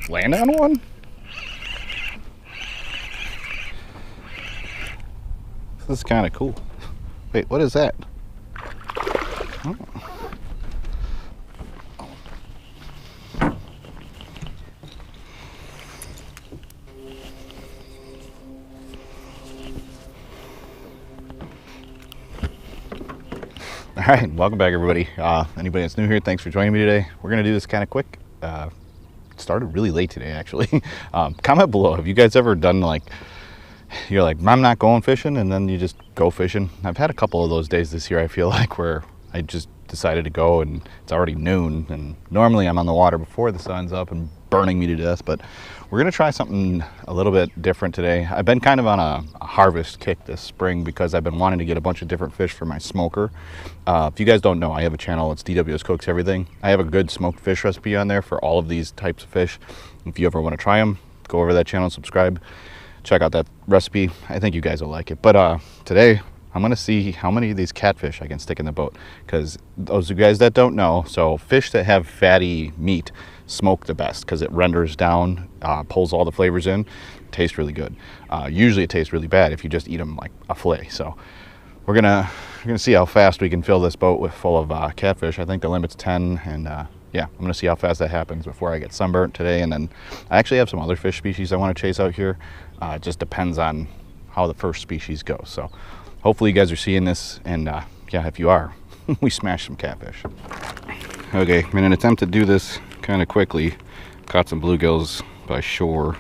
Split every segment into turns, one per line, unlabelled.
land on one? This is kind of cool. Wait, what is that? Oh. All right, welcome back, everybody. Anybody that's new here, thanks for joining me today. We're gonna do this kind of quick. It started really late today, actually. Comment below, have you guys ever done like, you're like, I'm not going fishing, and then you just go fishing? I've had a couple of those days this year, I feel like, where I just decided to go and it's already noon, and normally I'm on the water before the sun's up and burning me to death, but we're gonna try something a little bit different today. I've been kind of on a harvest kick this spring because I've been wanting to get a bunch of different fish for my smoker. If you guys don't know, I have a channel, it's DWS Cooks Everything. I have a good smoked fish recipe on there for all of these types of fish. If you ever want to try them, go over to that channel, subscribe, check out that recipe. I think you guys will like it. But today I'm gonna see how many of these catfish I can stick in the boat, because those of you guys that don't know, so fish that have fatty meat smoke the best because it renders down, pulls all the flavors in, tastes really good. Usually it tastes really bad if you just eat them like a fillet. So we're gonna see how fast we can fill this boat full of catfish. I think the limit's 10, and yeah, I'm gonna see how fast that happens before I get sunburnt today. And then I actually have some other fish species I want to chase out here. It just depends on how the first species goes. So hopefully you guys are seeing this, and yeah, if you are, we smashed some catfish. Okay, in an attempt to do this kind of quickly, caught some bluegills by shore.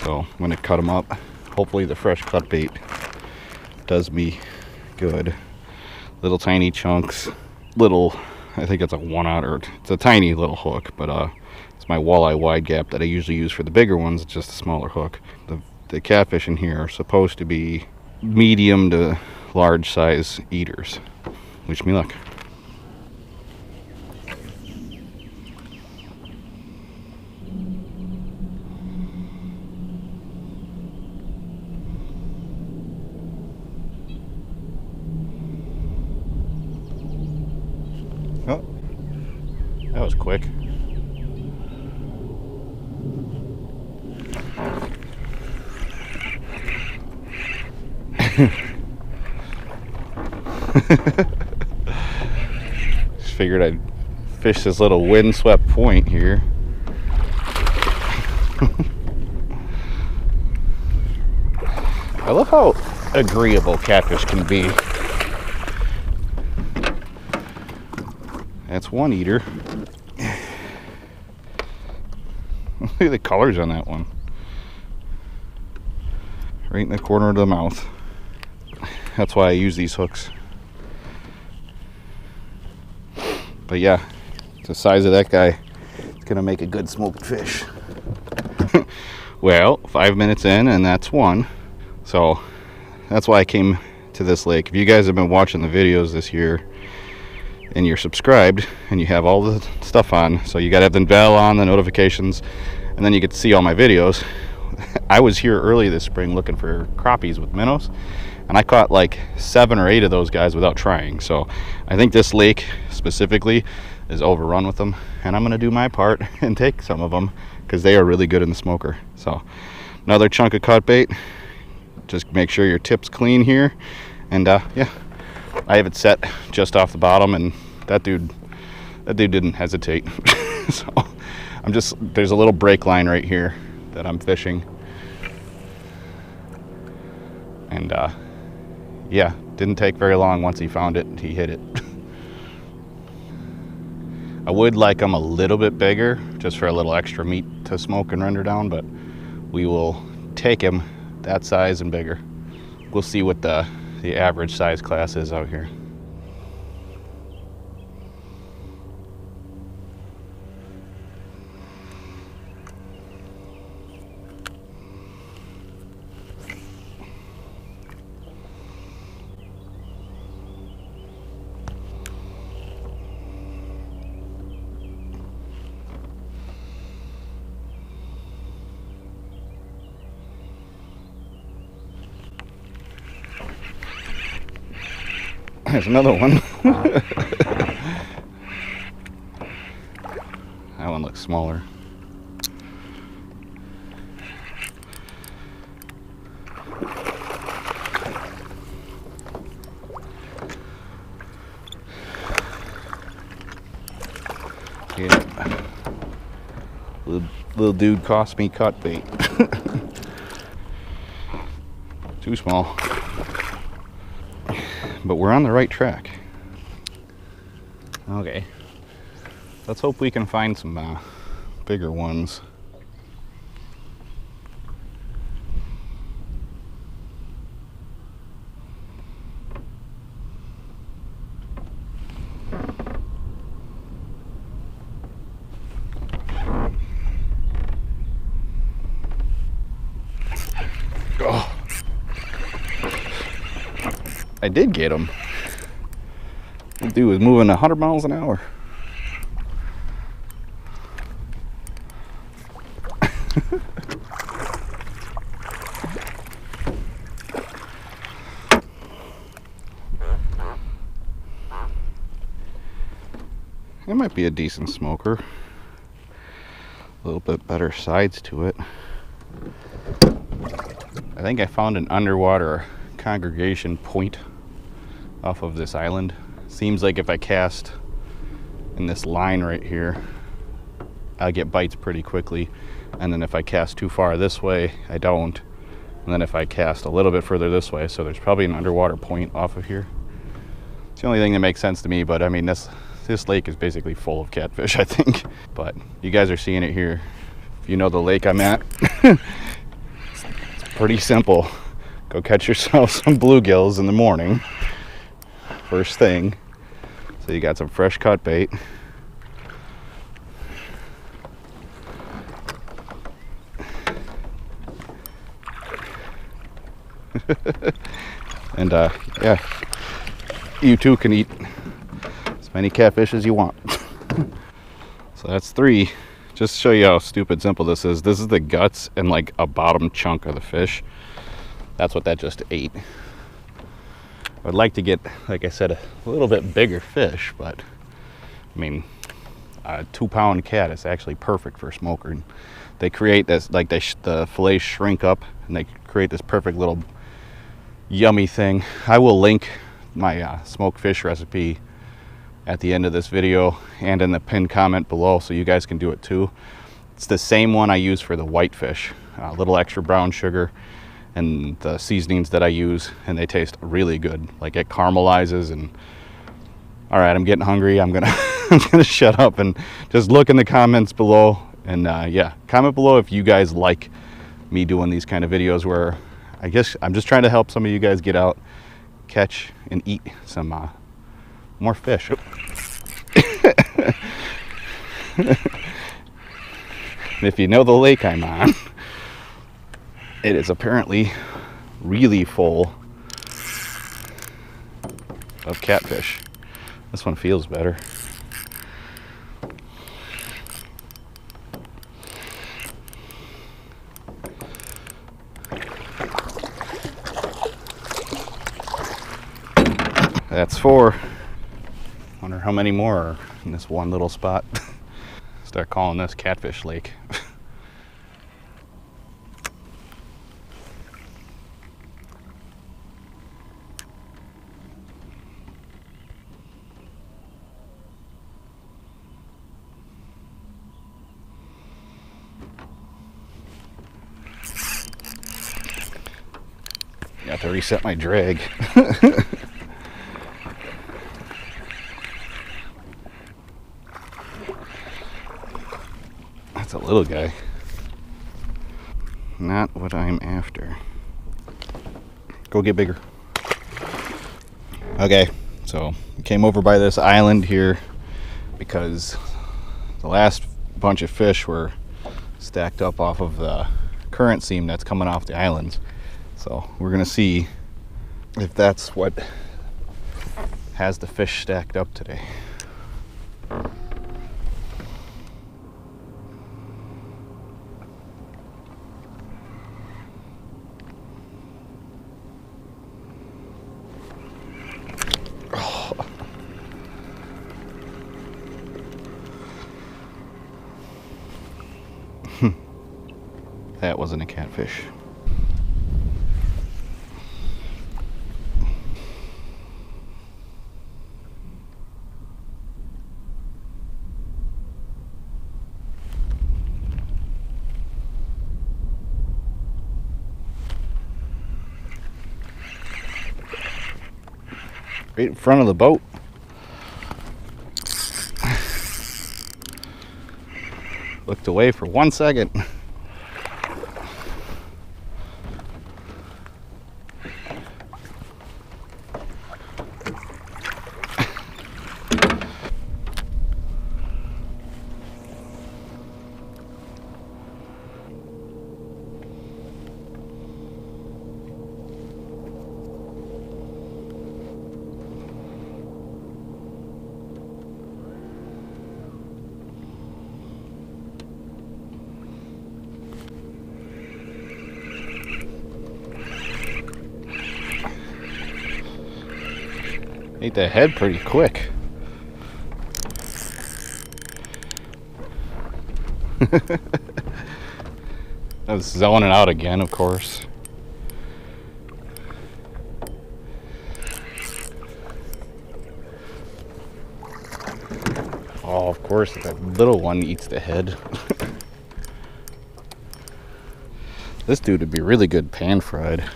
So I'm gonna cut them up. Hopefully the fresh cut bait does me good. Little tiny chunks, little, I think it's a 1/0, or it's a tiny little hook, but it's my walleye wide gap that I usually use for the bigger ones. It's just a smaller hook. The catfish in here are supposed to be medium to large size eaters. Wish me luck. Oh, that was quick. Just figured I'd fish this little windswept point here. I love how agreeable catfish can be. That's one eater. Look at the colors on that one. Right in the corner of the mouth. That's why I use these hooks. But yeah, the size of that guy is gonna make a good smoked fish. Well, 5 minutes in, and that's one. So that's why I came to this lake. If you guys have been watching the videos this year and you're subscribed and you have all the stuff on, so you gotta have the bell on, the notifications, and then you get to see all my videos. I was here early this spring looking for crappies with minnows, and I caught like 7 or 8 of those guys without trying. So I think this lake specifically is overrun with them, and I'm gonna do my part and take some of them because they are really good in the smoker. So another chunk of cut bait. Just make sure your tip's clean here, and yeah, I have it set just off the bottom, and that dude didn't hesitate. So there's a little break line right here that I'm fishing, and yeah, didn't take very long. Once he found it, he hit it. I would like them a little bit bigger just for a little extra meat to smoke and render down, but we will take him that size and bigger. We'll see what the average size class is out here. There's another one. That one looks smaller. Little dude cost me cut bait. Too small. But we're on the right track. Okay. Let's hope we can find some bigger ones. Oh. I did get him. The dude was moving 100 miles an hour. It might be a decent smoker. A little bit better sides to it. I think I found an underwater congregation point off of this island. Seems like if I cast in this line right here, I'll get bites pretty quickly. And then if I cast too far this way, I don't. And then if I cast a little bit further this way, so there's probably an underwater point off of here. It's the only thing that makes sense to me, but I mean, this lake is basically full of catfish, I think. But you guys are seeing it here. If you know the lake I'm at, it's pretty simple. Go catch yourself some bluegills in the morning, first thing. So you got some fresh cut bait. And yeah, you too can eat as many catfish as you want. So that's 3. Just to show you how stupid simple this is. This is the guts and like a bottom chunk of the fish. That's what that just ate. I'd like to get, like I said, a little bit bigger fish, but I mean, a 2-pound cat is actually perfect for smoker. And they create this, like the fillets shrink up and they create this perfect little yummy thing. I will link my smoked fish recipe at the end of this video and in the pinned comment below, so you guys can do it too. It's the same one I use for the whitefish. A little extra brown sugar and the seasonings that I use, and they taste really good. Like it caramelizes. And all right, I'm getting hungry. I'm gonna I'm gonna shut up and just look in the comments below. And yeah, comment below if you guys like me doing these kind of videos where I guess I'm just trying to help some of you guys get out, catch and eat some more fish. And if you know the lake I'm on, it is apparently really full of catfish. This one feels better. That's 4. Wonder how many more are in this one little spot. Start calling this Catfish Lake. Got to reset my drag. That's a little guy. Not what I'm after. Go get bigger. Okay, so we came over by this island here because the last bunch of fish were stacked up off of the current seam that's coming off the islands. So we're gonna see if that's what has the fish stacked up today. That wasn't a catfish. right in front of the boat. Looked away for 1 second. Ate that head pretty quick. I was zoning out again, of course. Oh, of course, that little one eats the head. This dude would be really good pan fried.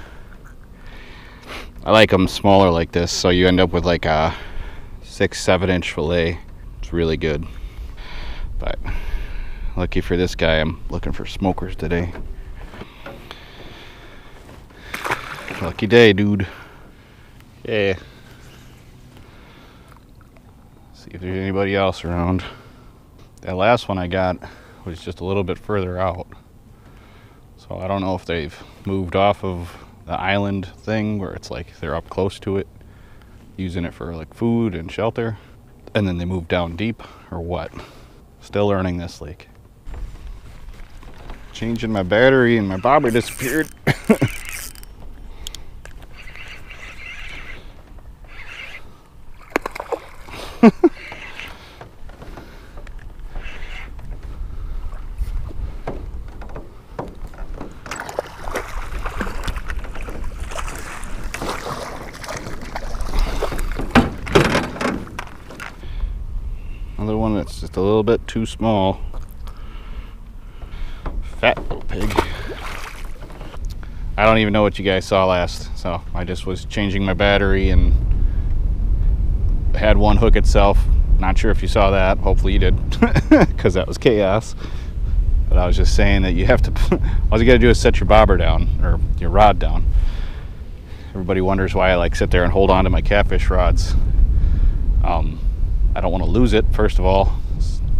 I like them smaller like this, so you end up with like a 6-7 inch fillet. It's really good. But lucky for this guy, I'm looking for smokers today. Lucky day, dude. Yeah. See if there's anybody else around. That last one I got was just a little bit further out. So I don't know if they've moved off of the island thing where it's like they're up close to it, using it for like food and shelter, and then they move down deep, or what. Still learning this lake. Changing my battery and my bobber disappeared. Another one that's just a little bit too small. Fat little pig. I don't even know what you guys saw last, so I just was changing my battery and had one hook itself. Not sure if you saw that. Hopefully you did, because that was chaos. But I was just saying that you have to, all you gotta do is set your bobber down, or your rod down. Everybody wonders why I like sit there and hold on to my catfish rods. I don't want to lose it, first of all.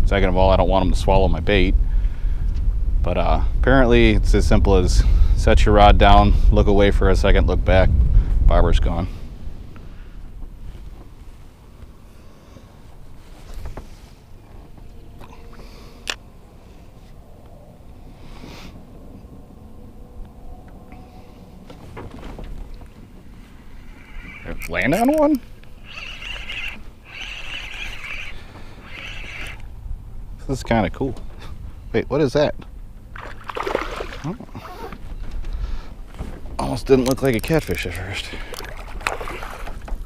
Second of all, I don't want them to swallow my bait. But apparently it's as simple as set your rod down, look away for a second, look back, bobber's gone. Land on one? This is kind of cool. Wait, what is that? Oh. Almost didn't look like a catfish at first.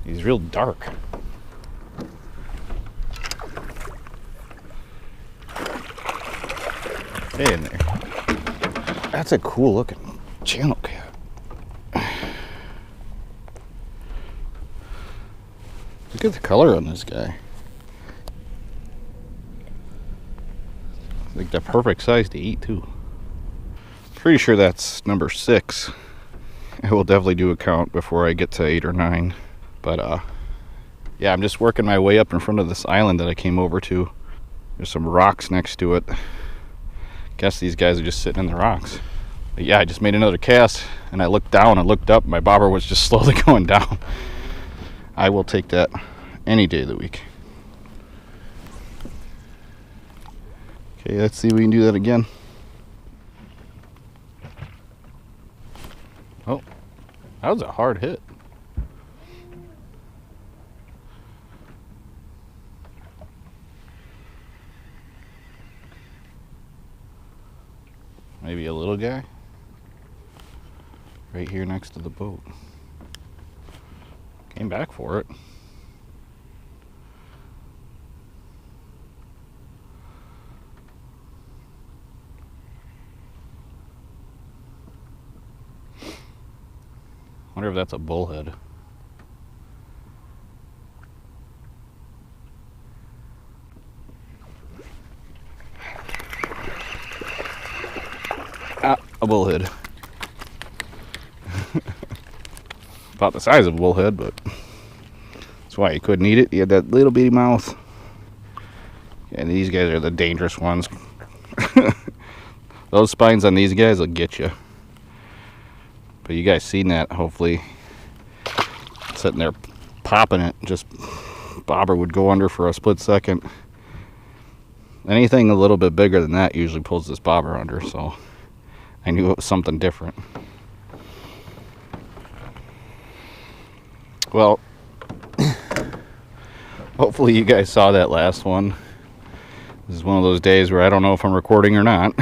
He's real dark. Hey in there. That's a cool looking channel cat. Look at the color on this guy. Like the perfect size to eat too. Pretty sure that's number 6. I will definitely do a count before I get to 8 or 9. But yeah, I'm just working my way up in front of this island that I came over to. There's some rocks next to it. Guess these guys are just sitting in the rocks. But yeah, I just made another cast and I looked down and looked up. My bobber was just slowly going down. I will take that any day of the week. Okay, let's see if we can do that again. Oh, that was a hard hit. Maybe a little guy? Right here next to the boat. Came back for it. Wonder if that's a bullhead. a bullhead. About the size of a bullhead, but that's why you couldn't eat it. He had that little bitty mouth. And these guys are the dangerous ones. Those spines on these guys will get you. But you guys seen that, hopefully. Sitting there popping it, just bobber would go under for a split second. Anything a little bit bigger than that usually pulls this bobber under, so I knew it was something different. Well, hopefully you guys saw that last one. This is one of those days where I don't know if I'm recording or not,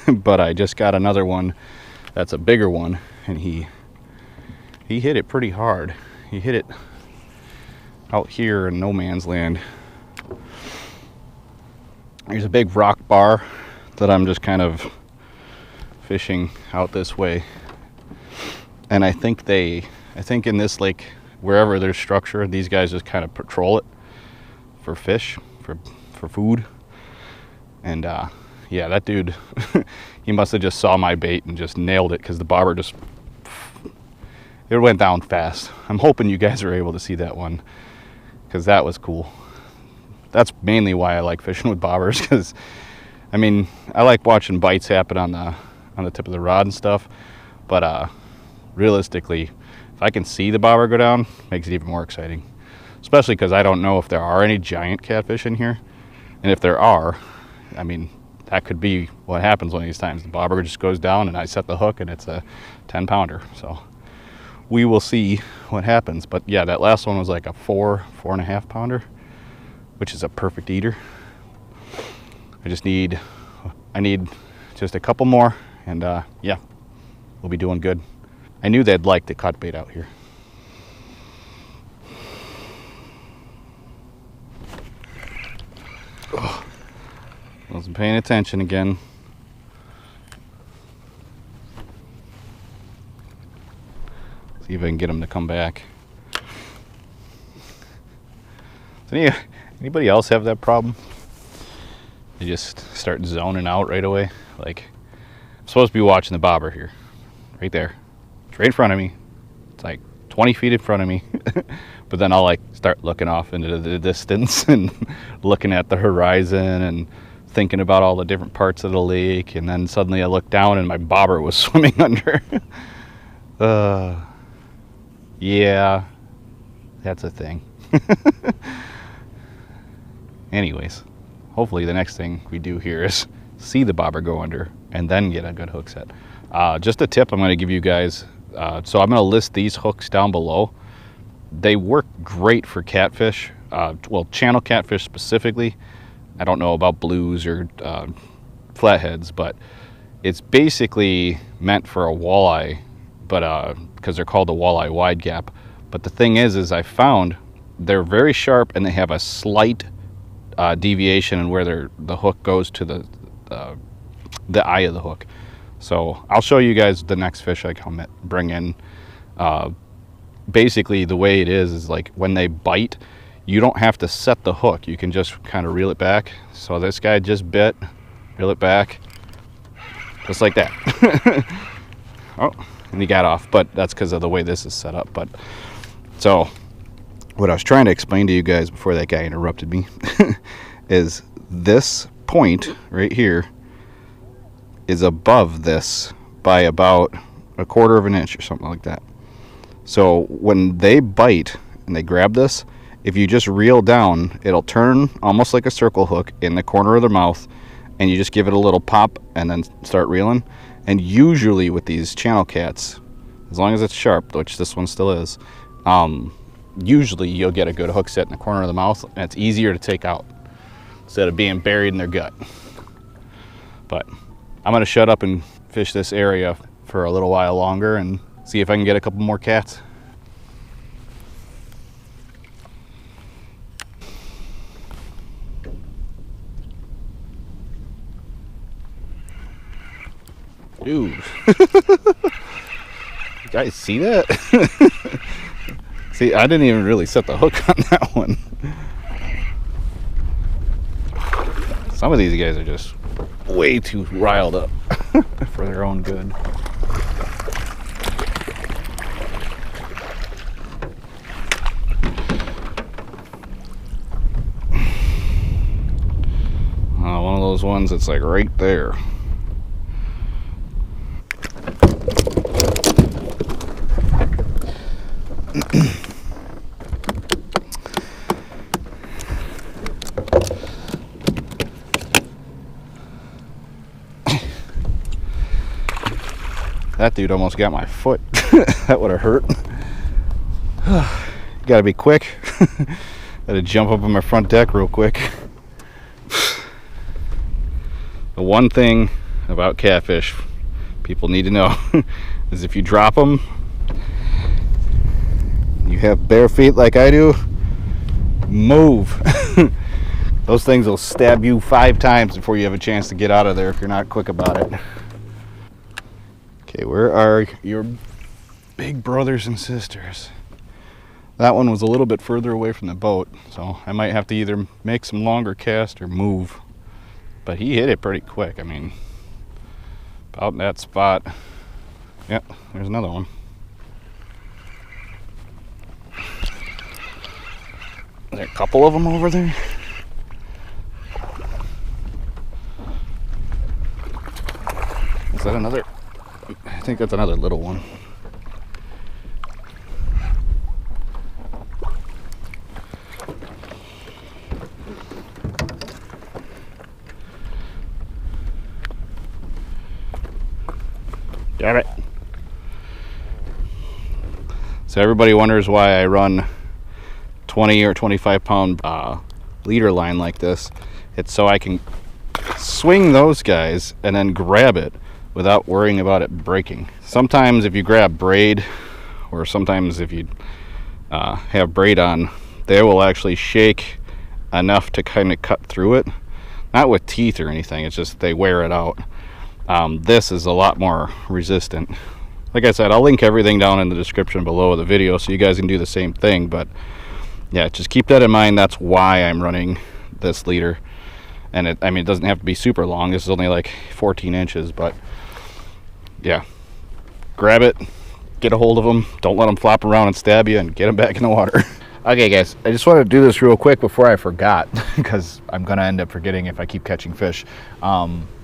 but I just got another one that's a bigger one, and he hit it pretty hard. He hit it out here in no man's land. There's a big rock bar that I'm just kind of fishing out this way, and I think in this lake, wherever there's structure, these guys just kind of patrol it for fish, for food. And yeah, that dude, he must have just saw my bait and just nailed it, because the bobber just, it went down fast. I'm hoping you guys are able to see that one, because that was cool. That's mainly why I like fishing with bobbers, because I mean, I like watching bites happen on the tip of the rod and stuff, but realistically, if I can see the bobber go down, makes it even more exciting. Especially because I don't know if there are any giant catfish in here, and if there are, I mean, that could be what happens one of these times. The bobber just goes down and I set the hook and it's a 10-pounder. So we will see what happens. But yeah, that last one was like a 4.5 pounder, which is a perfect eater. I need just a couple more, and yeah, we'll be doing good. I knew they'd like the cut bait out here. Oh, wasn't paying attention again. See if I can get him to come back. Does anybody else have that problem? You just start zoning out right away. Like, I'm supposed to be watching the bobber here, right there. It's right in front of me. It's like 20 feet in front of me. But then I'll like start looking off into the distance and looking at the horizon and thinking about all the different parts of the lake, and then suddenly I look down and my bobber was swimming under. Yeah, that's a thing. Anyways, hopefully the next thing we do here is see the bobber go under and then get a good hook set. Just a tip I'm going to give you guys. So I'm going to list these hooks down below. They work great for catfish, well, channel catfish specifically. I don't know about blues or flatheads, but it's basically meant for a walleye, but because they're called the walleye wide gap. But the thing is I found they're very sharp and they have a slight deviation in where the hook goes to the eye of the hook. So I'll show you guys the next fish I bring in. Basically the way it is like when they bite, you don't have to set the hook. You can just kind of reel it back. So this guy just bit, reel it back, just like that. Oh, and he got off, but that's because of the way this is set up. But so what I was trying to explain to you guys before that guy interrupted me is this point right here is above this by about 1/4 of an inch or something like that. So when they bite and they grab this, if you just reel down, it'll turn almost like a circle hook in the corner of their mouth, and you just give it a little pop and then start reeling. And usually with these channel cats, as long as it's sharp, which this one still is, usually you'll get a good hook set in the corner of the mouth, and it's easier to take out instead of being buried in their gut. But I'm going to shut up and fish this area for a little while longer and see if I can get a couple more cats. Dude. You guys see that? See, I didn't even really set the hook on that one. Some of these guys are just way too riled up for their own good. those ones that's like right there. That dude almost got my foot. That would have hurt. Gotta be quick. Gotta jump up on my front deck real quick. The one thing about catfish people need to know is if you drop them, you have bare feet like I do, move. Those things will stab you 5 times before you have a chance to get out of there if you're not quick about it. Okay, where are your big brothers and sisters? That one was a little bit further away from the boat, so I might have to either make some longer cast or move. But he hit it pretty quick. I mean, about in that spot. Yep, there's another one. There are a couple of them over there. Is that another? I think that's another little one. Got it. So everybody wonders why I run 20 or 25 pound leader line like this. It's so I can swing those guys and then grab it without worrying about it breaking. Sometimes if you grab braid, or sometimes if you have braid on, they will actually shake enough to kind of cut through it. Not with teeth or anything, it's just they wear it out. This is a lot more resistant. Like I said, I'll link everything down in the description below the video so you guys can do the same thing. But yeah, just keep that in mind. That's why I'm running this leader. And it doesn't have to be super long. This is only like 14 inches, but yeah, grab it, get a hold of them, don't let them flop around and stab you, and get them back in the water. Okay guys, I just wanted to do this real quick before I forgot, because I'm gonna end up forgetting if I keep catching fish.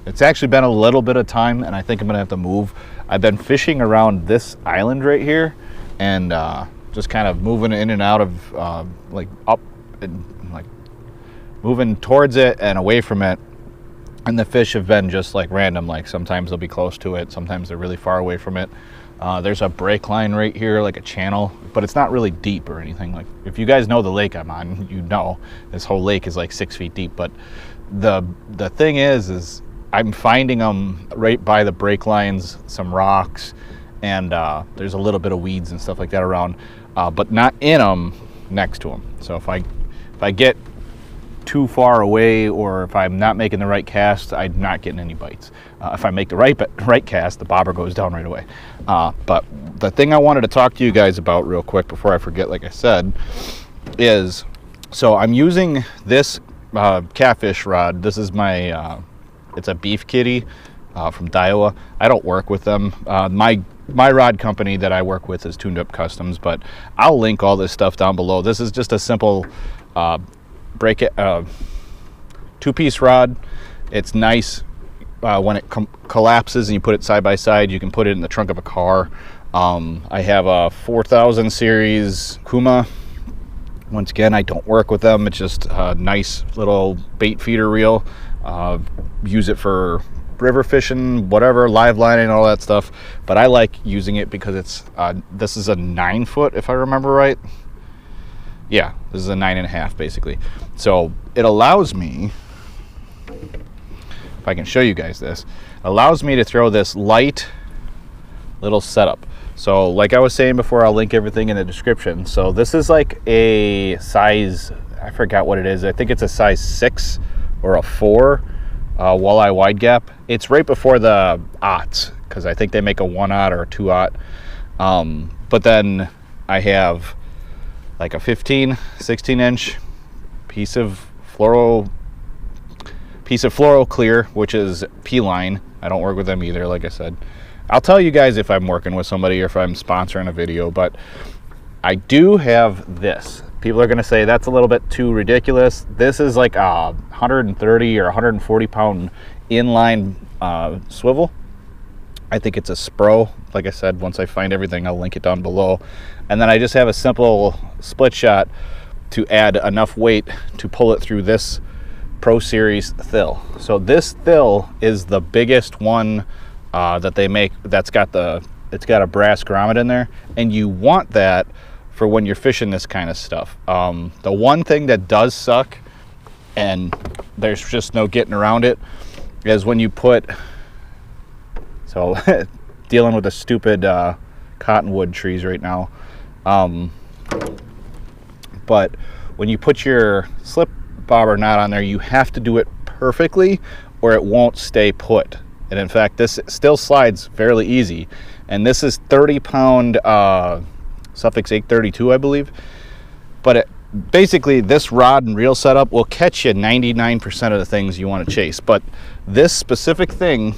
It's actually been a little bit of time, and I think I'm gonna have to move. I've been fishing around this island right here, and just kind of moving in and out of like up and like moving towards it and away from it. And the fish have been just like random, like sometimes they'll be close to it, sometimes they're really far away from it. There's a break line right here, like a channel, but it's not really deep or anything. Like if you guys know the lake I'm on, you know this whole lake is like 6 feet deep. But the thing is I'm finding them right by the break lines, some rocks, and there's a little bit of weeds and stuff like that around, but not in them, next to them. So if I get too far away, or if I'm not making the right cast, I'm not getting any bites. If I make the right cast, the bobber goes down right away. But the thing I wanted to talk to you guys about real quick before I forget, like I said, is so I'm using this catfish rod. This is my it's a Beef Kitty from Daiwa. I don't work with them. My rod company that I work with is Tuned Up Customs, but I'll link all this stuff down below. This is just a simple break it 2-piece rod. It's nice when it collapses and you put it side by side. You can put it in the trunk of a car. I have a 4000 series Kuma. Once again, I don't work with them. It's just a nice little bait feeder reel. Use it for river fishing, whatever, live lining, all that stuff. But I like using it because it's this is a 9 foot, if I remember right. Yeah, this is a 9.5 basically. So it allows me, if I can show you guys this, allows me to throw this light little setup. So like I was saying before, I'll link everything in the description. So this is like a size, I forgot what it is. I think it's a size 6 or a 4 walleye wide gap. It's right before the aughts, because I think they make a 1/0 or a 2/0. But then I have like a 16 inch piece of fluoro clear, which is P-line. I don't work with them either, like I said. I'll tell you guys if I'm working with somebody or if I'm sponsoring a video, but I do have this. People are going to say that's a little bit too ridiculous. This is like a 130 or 140 pound inline swivel. I think it's a Spro. Like I said, once I find everything, I'll link it down below. And then I just have a simple split shot to add enough weight to pull it through this Pro Series thill. So this thill is the biggest one that they make. It's got a brass grommet in there, and you want that for when you're fishing this kind of stuff. The one thing that does suck, and there's just no getting around it, is when you put, so dealing with the stupid cottonwood trees right now, but when you put your slip bobber knot on there, you have to do it perfectly or it won't stay put. And in fact, this still slides fairly easy, and this is 30 pound Sufix 832, I believe. But basically this rod and reel setup will catch you 99% of the things you want to chase. But this specific thing,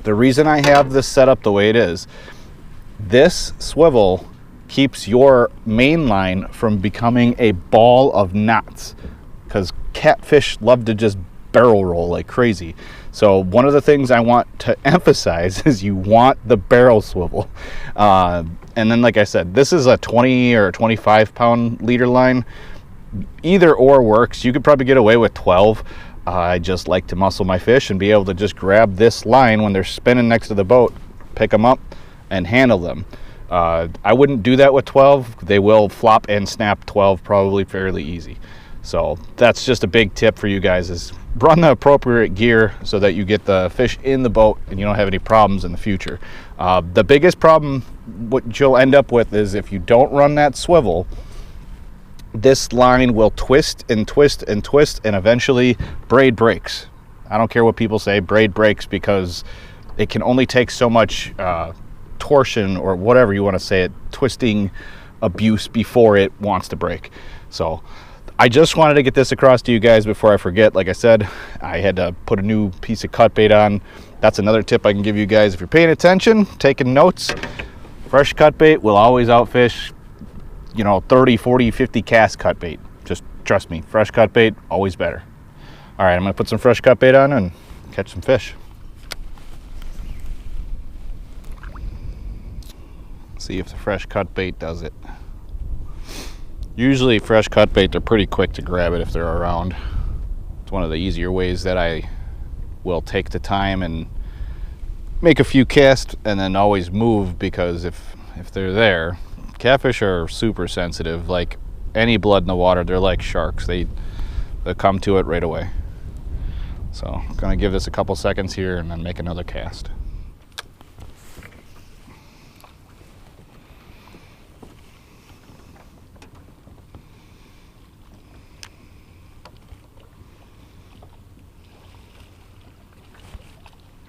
the reason I have this set up the way it is, this swivel keeps your main line from becoming a ball of knots, because catfish love to just barrel roll like crazy. So one of the things I want to emphasize is you want the barrel swivel. And then, like I said, this is a 20 or 25 pound leader line. Either or works. You could probably get away with 12. I just like to muscle my fish and be able to just grab this line when they're spinning next to the boat, pick them up, and handle them. I wouldn't do that with 12. They will flop and snap 12 probably fairly easy. So that's just a big tip for you guys, is run the appropriate gear so that you get the fish in the boat and you don't have any problems in the future. The biggest problem what you'll end up with is if you don't run that swivel, this line will twist and twist and twist, and eventually braid breaks. I don't care what people say, braid breaks, because it can only take so much torsion, or whatever you want to say it, twisting abuse before it wants to break. So I just wanted to get this across to you guys before I forget. Like I said, I had to put a new piece of cut bait on. That's another tip I can give you guys if you're paying attention, taking notes. Fresh cut bait will always outfish, 30, 40, 50 cast cut bait. Just trust me, fresh cut bait, always better. All right, I'm gonna put some fresh cut bait on and catch some fish. See if the fresh cut bait does it. Usually fresh cut bait, they're pretty quick to grab it if they're around. It's one of the easier ways that I will take the time and make a few casts and then always move, because if they're there, catfish are super sensitive. Like any blood in the water, they're like sharks. They'll come to it right away. So I'm gonna give this a couple seconds here and then make another cast.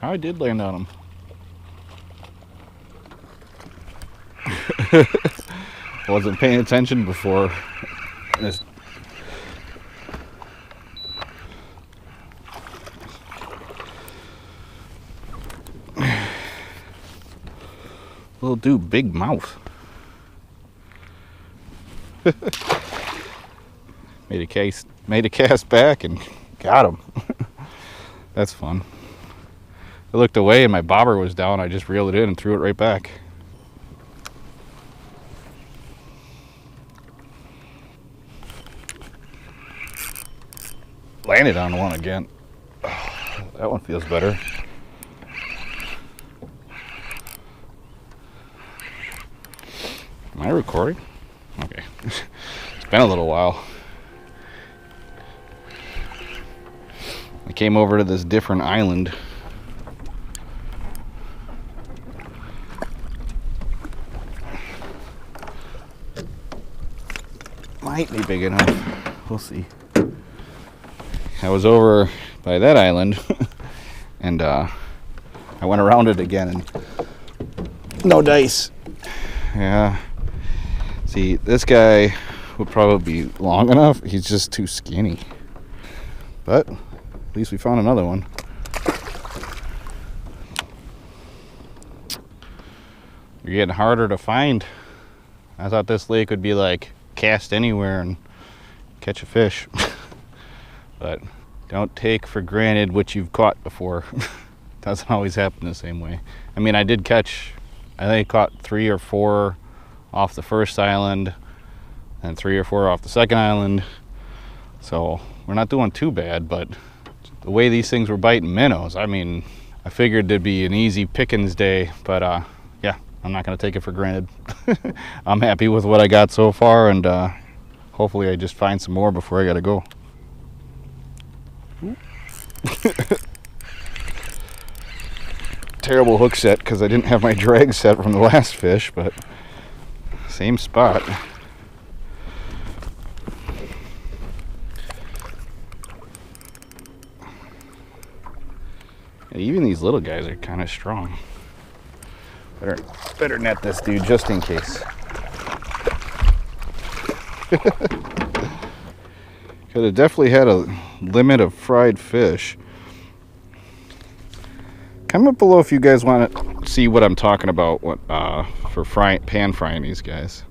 I did land on him. Wasn't paying attention before. Little dude, big mouth. Made a cast back and got him. That's fun. I looked away and my bobber was down. I just reeled it in and threw it right back. Landed on one again. Oh, that one feels better. Am I recording? Okay. It's been a little while. I came over to this different island. Might be big enough. We'll see. I was over by that island and I went around it again and no dice. Yeah. See, this guy would probably be long enough. He's just too skinny. But at least we found another one. You're getting harder to find. I thought this lake would be like cast anywhere and catch a fish. But don't take for granted what you've caught before. Doesn't always happen the same way. I mean, I think I caught 3 or 4 off the first island and 3 or 4 off the second island. So we're not doing too bad, but the way these things were biting minnows, I mean, I figured it'd be an easy pickings day, but yeah, I'm not gonna take it for granted. I'm happy with what I got so far, and hopefully I just find some more before I gotta go. Terrible hook set because I didn't have my drag set from the last fish, but same spot. Even these little guys are kind of strong. Better net this dude just in case. Could have definitely had a limit of fried fish. Comment below if you guys want to see what I'm talking about for pan frying these guys.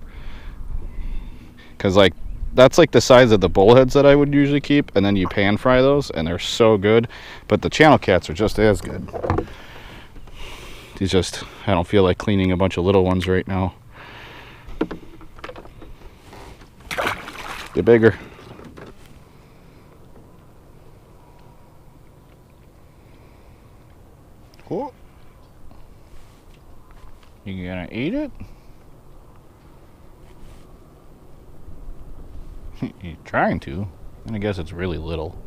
Because like that's like the size of the bullheads that I would usually keep, and then you pan fry those and they're so good. But the channel cats are just as good. These just, I don't feel like cleaning a bunch of little ones right now. Get bigger. Oh. You gonna eat it? You're trying to, and I guess it's really little.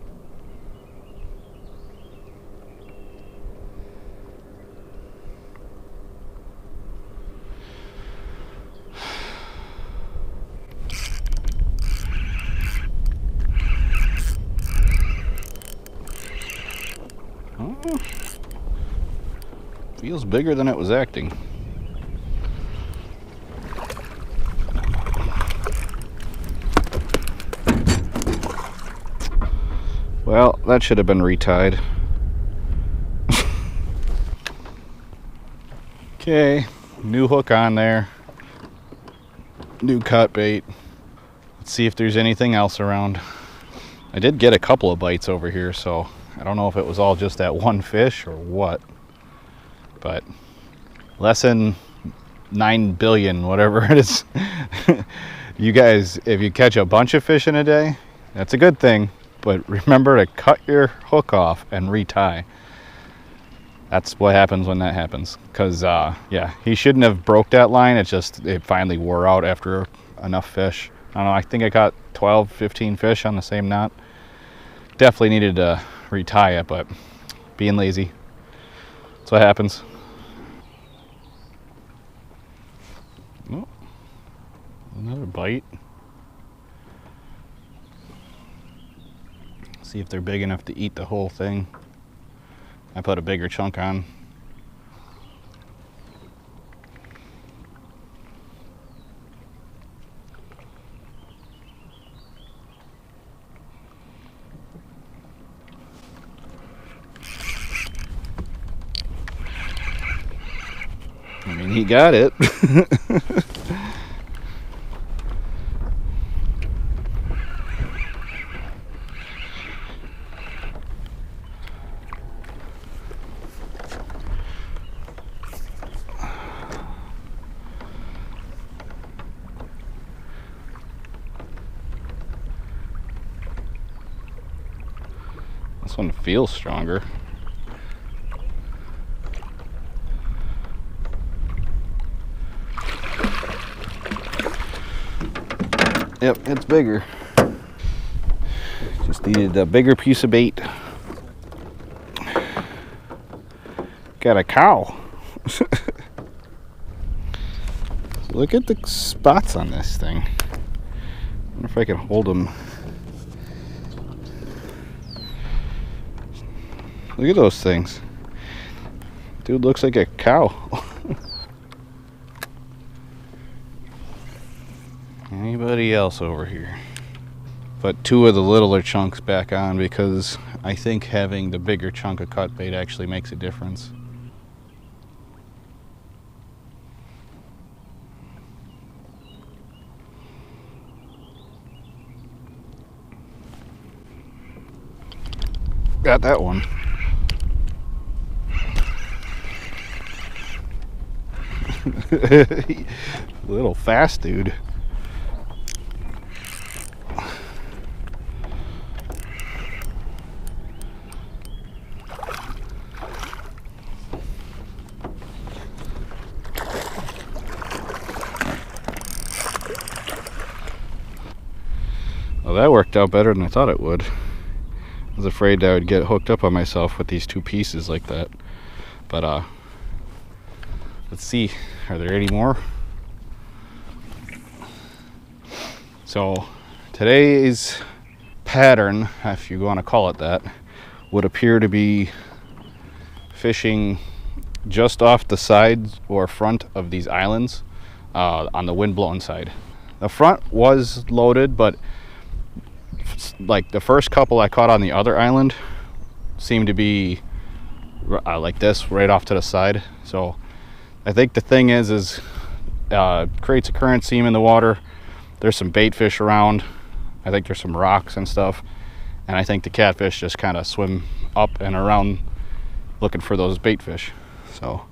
Oh. Feels bigger than it was acting. Well, that should have been retied. Okay, new hook on there. New cut bait. Let's see if there's anything else around. I did get a couple of bites over here, so I don't know if it was all just that one fish or what. But less than 9 billion, whatever it is. You guys, if you catch a bunch of fish in a day, that's a good thing. But remember to cut your hook off and retie. That's what happens when that happens. Because, yeah, he shouldn't have broke that line. It finally wore out after enough fish. I don't know, I think I caught 12, 15 fish on the same knot. Definitely needed to retie it, but being lazy. That's what happens. Oh, another bite. See if they're big enough to eat the whole thing. I put a bigger chunk on. I mean, he got it. This one feels stronger. Yep, it's bigger. Just needed a bigger piece of bait. Got a cow. Look at the spots on this thing. I wonder if I can hold them. Look at those things. Dude looks like a cow. Anybody else over here? Put 2 of the littler chunks back on because I think having the bigger chunk of cut bait actually makes a difference. Got that one. Little fast dude. Well, that worked out better than I thought it would. I was afraid I would get hooked up on myself with these two pieces like that. But let's see, are there any more? So today's pattern, if you want to call it that, would appear to be fishing just off the sides or front of these islands on the wind-blown side. The front was loaded, but like the first couple I caught on the other island seemed to be like this, right off to the side. So I think the thing is creates a current seam in the water. There's some bait fish around. I think there's some rocks and stuff, and I think the catfish just kind of swim up and around looking for those bait fish. So,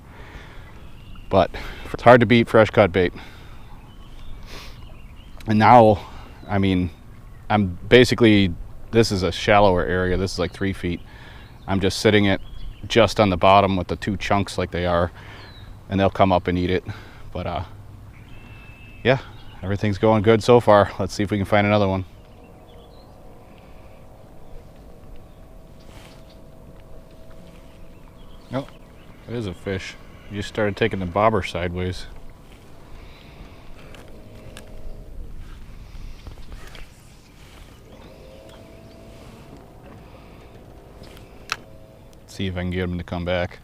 but it's hard to beat fresh cut bait. And now, I mean, I'm basically, this is a shallower area. This is like 3 feet. I'm just sitting it just on the bottom with the two chunks like they are, and they'll come up and eat it. But yeah, everything's going good so far. Let's see if we can find another one. Oh, it is a fish. You just started taking the bobber sideways. See if I can get him to come back.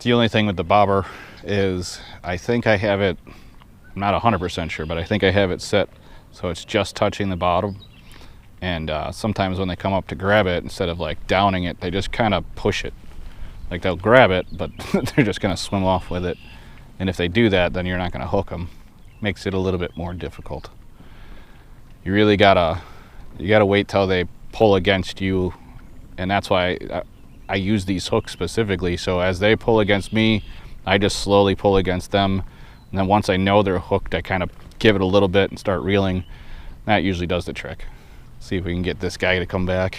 The only thing with the bobber is I think I have it, I'm not 100% sure, but I think I have it set so it's just touching the bottom. And sometimes when they come up to grab it, instead of like downing it, they just kind of push it. Like they'll grab it, but they're just gonna swim off with it. And if they do that, then you're not gonna hook them. Makes it a little bit more difficult. You really gotta wait till they pull against you. And that's why I use these hooks specifically. So as they pull against me, I just slowly pull against them. And then once I know they're hooked, I kind of give it a little bit and start reeling. That usually does the trick. See if we can get this guy to come back.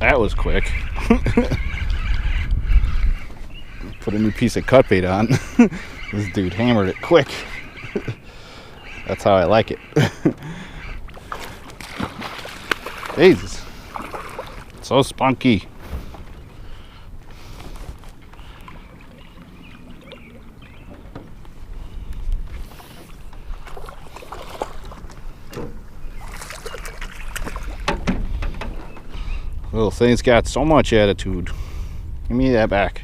That was quick. Put a new piece of cut bait on. This dude hammered it quick. That's how I like it. Jesus, so spunky. Little thing's got so much attitude. Give me that back.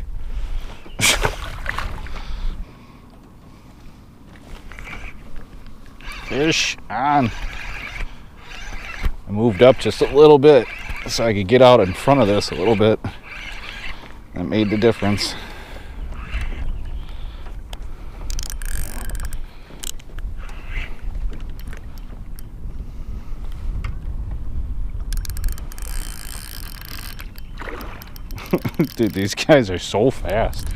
Fish on. I moved up just a little bit so I could get out in front of this a little bit. That made the difference. Dude, these guys are so fast.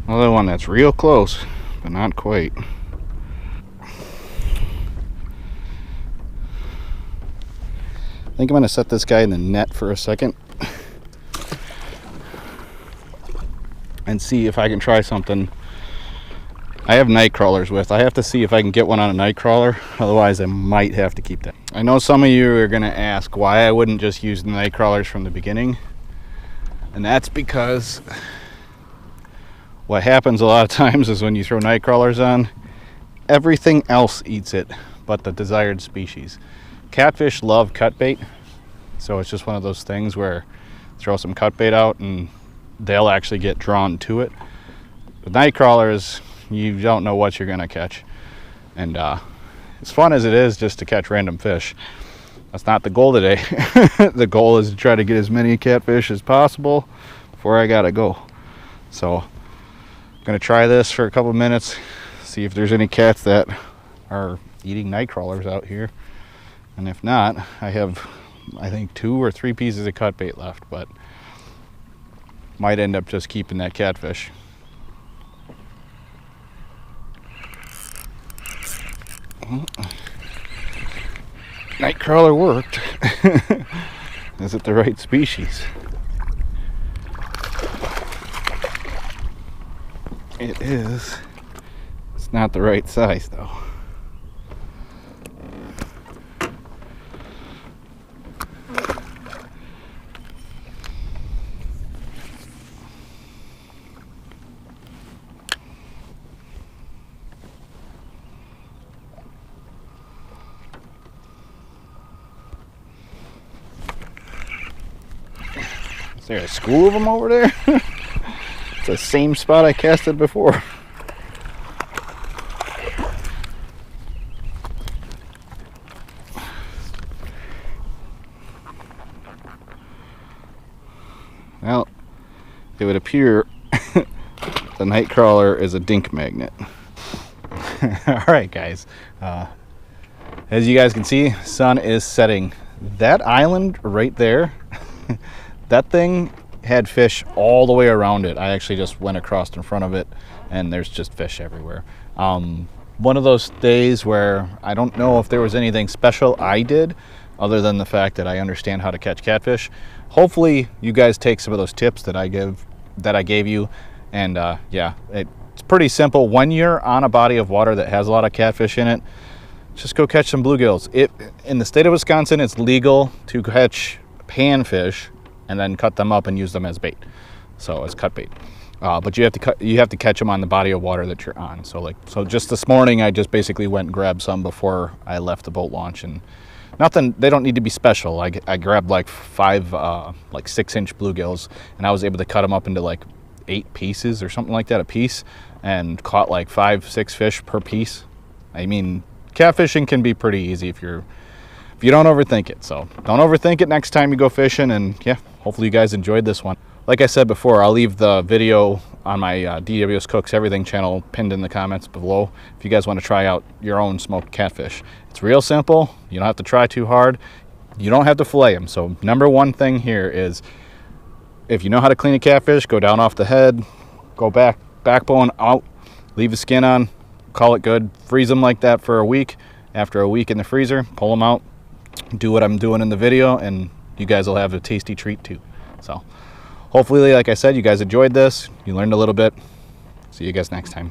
Another one that's real close, but not quite. I think I'm going to set this guy in the net for a second and see if I can try something. I have night crawlers with. I have to see if I can get one on a night crawler. Otherwise, I might have to keep that. I know some of you are going to ask why I wouldn't just use the night crawlers from the beginning. And that's because what happens a lot of times is when you throw night crawlers on, everything else eats it but the desired species. Catfish love cut bait, so it's just one of those things where throw some cut bait out and they'll actually get drawn to it. With night crawlers, you don't know what you're gonna catch, and as fun as it is just to catch random fish, that's not the goal today. The goal is to try to get as many catfish as possible before I gotta go. So I'm gonna try this for a couple of minutes, see if there's any cats that are eating night crawlers out here, and if not, I have, I think, 2 or 3 pieces of cut bait left, but might end up just keeping that catfish. Night crawler worked. Is it the right species? It is. It's not the right size though. Is there a school of them over there? It's the same spot I casted before. Well, it would appear the night crawler is a dink magnet. Alright guys, as you guys can see, sun is setting. That island right there, that thing had fish all the way around it. I actually just went across in front of it and there's just fish everywhere. One of those days where I don't know if there was anything special I did other than the fact that I understand how to catch catfish. Hopefully you guys take some of those tips that I gave you, and yeah, it's pretty simple. When you're on a body of water that has a lot of catfish in it, just go catch some bluegills. In the state of Wisconsin, it's legal to catch panfish and then cut them up and use them as bait, so as cut bait. But you have to catch them on the body of water that you're on. So just this morning, I just basically went and grabbed some before I left the boat launch, and nothing. They don't need to be special. I grabbed like 5 like 6-inch bluegills, and I was able to cut them up into like 8 pieces or something like that a piece, and caught like 5-6 fish per piece. I mean, catfishing can be pretty easy if you don't overthink it. So don't overthink it next time you go fishing, and yeah, hopefully you guys enjoyed this one. Like I said before, I'll leave the video on my DWS Cooks Everything channel pinned in the comments below if you guys want to try out your own smoked catfish. It's real simple. You don't have to try too hard. You don't have to fillet them. So number one thing here is, if you know how to clean a catfish, go down off the head, go backbone out, leave the skin on, call it good. Freeze them like that for a week. After a week in the freezer, pull them out, do what I'm doing in the video, and you guys will have a tasty treat too. So hopefully, like I said, you guys enjoyed this. You learned a little bit. See you guys next time.